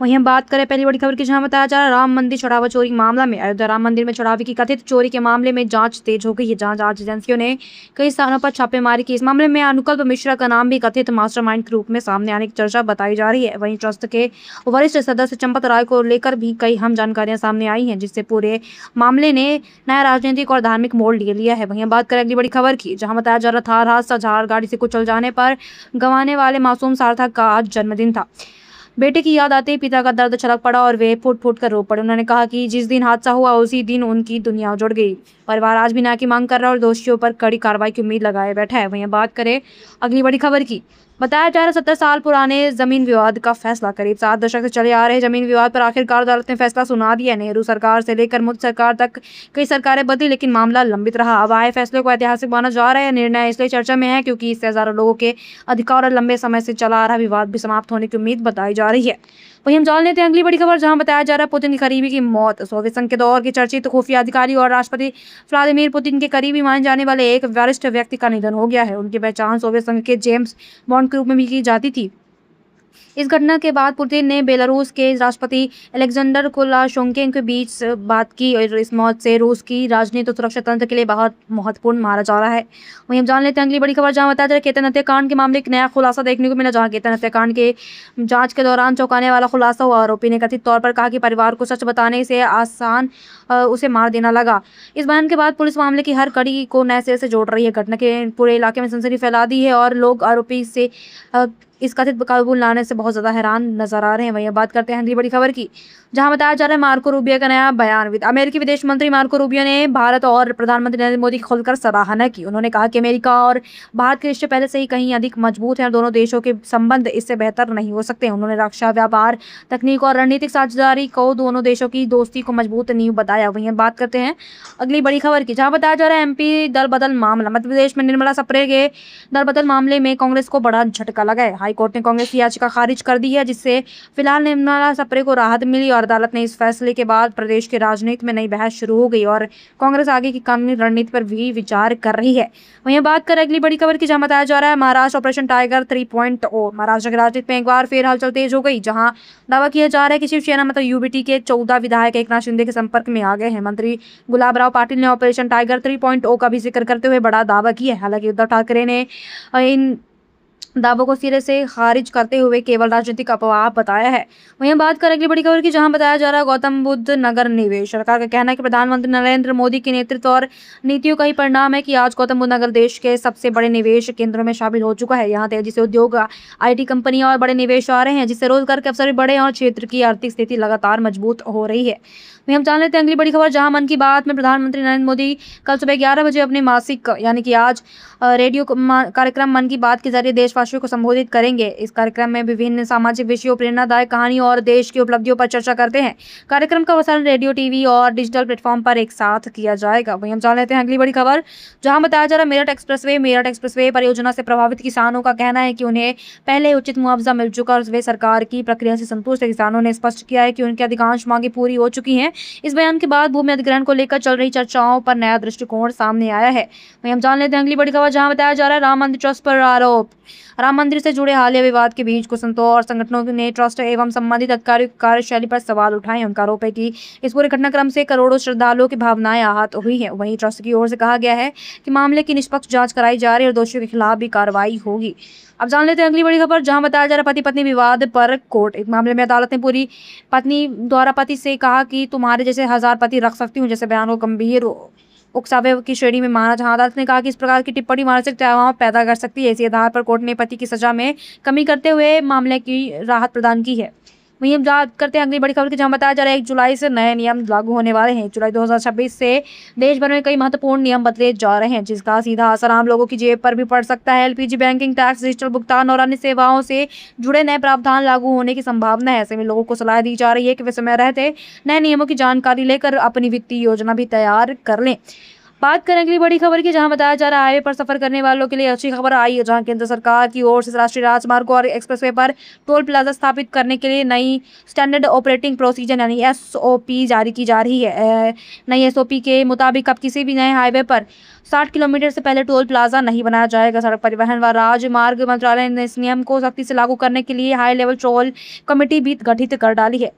वहीं हम बात करें पहली बड़ी खबर की, जहां बताया जा रहा है राम मंदिर चढ़ावा चोरी मामला में अयोध्या राम मंदिर में चढ़ावे की कथित चोरी के मामले में जांच तेज हो गई है। जांच एजेंसियों ने कई स्थानों पर छापेमारी की। इस मामले में अनुकल्प मिश्रा का नाम भी कथित मास्टरमाइंड के रूप में सामने आने की चर्चा बताई जा रही है। वहीं ट्रस्ट के वरिष्ठ सदस्य चंपत राय को लेकर भी कई अहम जानकारियां सामने आई हैं, जिससे पूरे मामले ने नया राजनीतिक और धार्मिक मोड़ ले लिया है। वहीं हम बात करें अगली बड़ी खबर की, जहां बताया जा रहा थार हादसा, झाड़ गाड़ी से कुचल जाने पर गंवाने वाले मासूम सार्थक का आज जन्मदिन था। बेटे की याद आते ही पिता का दर्द छलक पड़ा और वे फूट फूट कर रो पड़े। उन्होंने कहा कि जिस दिन हादसा हुआ उसी दिन उनकी दुनिया उजड़ गई। परिवार आज भी न्याय की मांग कर रहा है और दोषियों पर कड़ी कार्रवाई की उम्मीद लगाए बैठा है। वहीं बात करें अगली बड़ी खबर की, बताया जा रहा 70 साल पुराने जमीन विवाद का फैसला। करीब 7 दशक से चले आ रहे जमीन विवाद पर आखिरकार अदालत ने फैसला सुना दिया। नेहरू सरकार से लेकर मोदी सरकार तक कई सरकारें बदली, लेकिन मामला लंबित रहा। अब आए फैसले को ऐतिहासिक माना जा रहा है। निर्णय इसलिए चर्चा में है क्योंकि इससे हजारों लोगों के अधिकार और लंबे समय से चला आ रहा विवाद भी समाप्त होने की उम्मीद बताई जा रही है। वहीं हम जान लेते हैं अगली बड़ी खबर, जहां बताया जा रहा है पुतिन की करीबी की मौत। सोवियत संघ के दौर के चर्चित खुफिया अधिकारी और राष्ट्रपति व्लादिमीर पुतिन के करीबी माने जाने वाले एक वरिष्ठ व्यक्ति का निधन हो गया है। उनकी पहचान सोवियत संघ के जेम्स बॉन्ड के रूप में भी की जाती थी। इस घटना के बाद पुतिन ने बेलारूस के राष्ट्रपति अलेक्जेंडर लुकाशेंको के बीच बात की और इस मौत से रूस की राजनीति और सुरक्षा तंत्र के लिए बहुत महत्वपूर्ण माना जा रहा है। वहीं हम जान लेते हैं अगली बड़ी खबर, जहां बताया जा रहा है केतन हत्याकांड के मामले एक नया खुलासा देखने को मिला। जहां केतन हत्याकांड के जांच के दौरान चौंकाने वाला खुलासा हुआ। आरोपी ने कथित तौर पर कहा कि परिवार को सच बताने से आसान उसे मार देना लगा। इस बयान के बाद पुलिस मामले की हर कड़ी को नए सिरे से जोड़ रही है। घटना के पूरे इलाके में सनसनी फैला दी है और लोग आरोपी से इस कथित काबू लाने से बहुत ज्यादा हैरान नजर आ रहे हैं। वहीं बात करते हैं अगली बड़ी खबर की, जहां बताया जा रहा है मार्को रूबियो का नया बयान। अमेरिकी विदेश मंत्री मार्को रूबियो ने भारत और प्रधानमंत्री नरेंद्र मोदी की खुलकर सराहना की। उन्होंने कहा कि अमेरिका और भारत के रिश्ते पहले से ही कहीं अधिक मजबूत हैं और दोनों देशों के संबंध इससे बेहतर नहीं हो सकते। उन्होंने रक्षा, व्यापार, तकनीक और रणनीतिक साझेदारी को दोनों देशों की दोस्ती को मजबूत नींव बताया। वहीं बात करते हैं अगली बड़ी खबर की, जहां बताया जा रहा है एमपी दल बदल मामला। मध्य प्रदेश में निर्मला सप्रे के दल बदल मामले में कांग्रेस को बड़ा झटका लगा है। हाईकोर्ट ने कांग्रेस की याचिका खारिज कर दी है, जिससे फिलहाल निर्मला सप्रे को राहत मिली और अदालत ने इस फैसले के बाद प्रदेश के राजनीति में नई बहस शुरू हो गई और कांग्रेस आगे की कानूनी रणनीति पर भी विचार कर रही है। वहीं बात करें अगली बड़ी खबर की, जहां बताया जा रहा है महाराष्ट्र ऑपरेशन टाइगर 3.0। महाराष्ट्र की राजनीति में एक बार फिर हलचल तेज हो गई, जहां दावा किया जा रहा है कि शिवसेना मतलब यूबीटी के 14 विधायक एकनाथ शिंदे के संपर्क में आ गए हैं। मंत्री गुलाबराव पाटिल ने ऑपरेशन टाइगर 3.0 का भी जिक्र करते हुए बड़ा दावा किया है। हालांकि उद्धव ठाकरे ने इन दावों को सिरे से खारिज करते हुए केवल राजनीतिक अफवाह बताया है। वहीं बात करें अगली बड़ी खबर की, जहां बताया जा रहा है गौतम बुद्ध नगर निवेश। सरकार का कहना है कि प्रधानमंत्री नरेंद्र मोदी के नेतृत्व और नीतियों का ही परिणाम है कि आज गौतम बुद्ध नगर देश के सबसे बड़े निवेश केंद्रों में शामिल हो चुका है। यहाँ तेजी से उद्योग, IT कंपनियां और बड़े निवेश आ रहे हैं, जिससे रोजगार के अवसर भी बढ़े और क्षेत्र की आर्थिक स्थिति लगातार मजबूत हो रही है। वहीं हम जान लेते हैं अगली बड़ी खबर, जहां मन की बात में प्रधानमंत्री नरेंद्र मोदी कल सुबह 11 बजे अपने मासिक यानी कि आज रेडियो कार्यक्रम मन की बात के जरिए देशवासियों को संबोधित करेंगे। इस कार्यक्रम में विभिन्न सामाजिक विषयों, प्रेरणादायक कहानियों और देश की उपलब्धियों पर चर्चा करते हैं। कार्यक्रम का प्रसारण रेडियो, TV और डिजिटल प्लेटफॉर्म पर एक साथ किया जाएगा। वहीं हम जान लेते हैं अगली बड़ी खबर, जहां बताया जा रहा है मेरठ एक्सप्रेसवे परियोजना से प्रभावित किसानों का कहना है कि उन्हें पहले उचित मुआवजा मिल चुका और वे सरकार की प्रक्रिया से संतुष्ट है। किसानों ने स्पष्ट किया है कि उनकी अधिकांश मांगे पूरी हो चुकी हैं। इस बयान के बाद भूमि अधिग्रहण को लेकर चल रही चर्चाओं पर नया दृष्टिकोण सामने आया है। वहीं हम जान लेते हैं अगली बड़ी खबर, जहां बताया जा रहा है राम मंदिर ट्रस्ट पर आरोप। राम मंदिर से जुड़े हालिया विवाद के बीच कुछ संतों और संगठनों ने ट्रस्ट एवं संबंधित अधिकारियों की कार्यशैली पर सवाल उठाए हैं। उनका आरोप है कि इस पूरे घटनाक्रम से करोड़ों श्रद्धालुओं की भावनाएं आहत हुई हैं। वहीं ट्रस्ट की ओर से कहा गया है कि मामले की निष्पक्ष जांच कराई जा रही है और दोषियों के खिलाफ भी कार्रवाई होगी। अब जान लेते हैं अगली बड़ी खबर, जहां बताया जा रहा है पति पत्नी विवाद पर कोर्ट। एक मामले में अदालत ने पूरी पत्नी द्वारा पति से कहा कि तुम्हारे जैसे 1000 पति रख सकती हूँ, जैसे बयान को गंभीर उकसावे की श्रेणी में माना। जहां अदालत ने कहा कि इस प्रकार की टिप्पणी मानसिक तनाव पैदा कर सकती है। इसी आधार पर कोर्ट ने पति की सजा में कमी करते हुए मामले की राहत प्रदान की है। वहीं हम बात करते हैं अगली बड़ी खबर की, जहां बताया जा रहा है 1 जुलाई से नए नियम लागू होने वाले हैं। 1 जुलाई 2026 से देश भर में कई महत्वपूर्ण नियम बदले जा रहे हैं, जिसका सीधा असर आम लोगों की जेब पर भी पड़ सकता है। LPG, बैंकिंग, टैक्स, डिजिटल भुगतान और अन्य सेवाओं से जुड़े नए प्रावधान लागू होने की संभावना है। ऐसे में लोगों को सलाह दी जा रही है कि वे समय रहते नए नियमों की जानकारी लेकर अपनी वित्तीय योजना भी तैयार कर लें। बात करें अगली बड़ी खबर की, जहां बताया जा रहा है हाईवे पर सफर करने वालों के लिए अच्छी खबर आई है, जहां केंद्र सरकार की ओर से राष्ट्रीय राजमार्ग और एक्सप्रेसवे पर टोल प्लाजा स्थापित करने के लिए नई स्टैंडर्ड ऑपरेटिंग प्रोसीजर यानी एसओपी जारी की जा रही है। नई एसओपी के मुताबिक अब किसी भी नए हाईवे पर 60 किलोमीटर से पहले टोल प्लाजा नहीं बनाया जाएगा। सड़क परिवहन व राजमार्ग मंत्रालय ने इस नियम को सख्ती से लागू करने के लिए हाई लेवल टोल कमेटी भी गठित कर डाली है।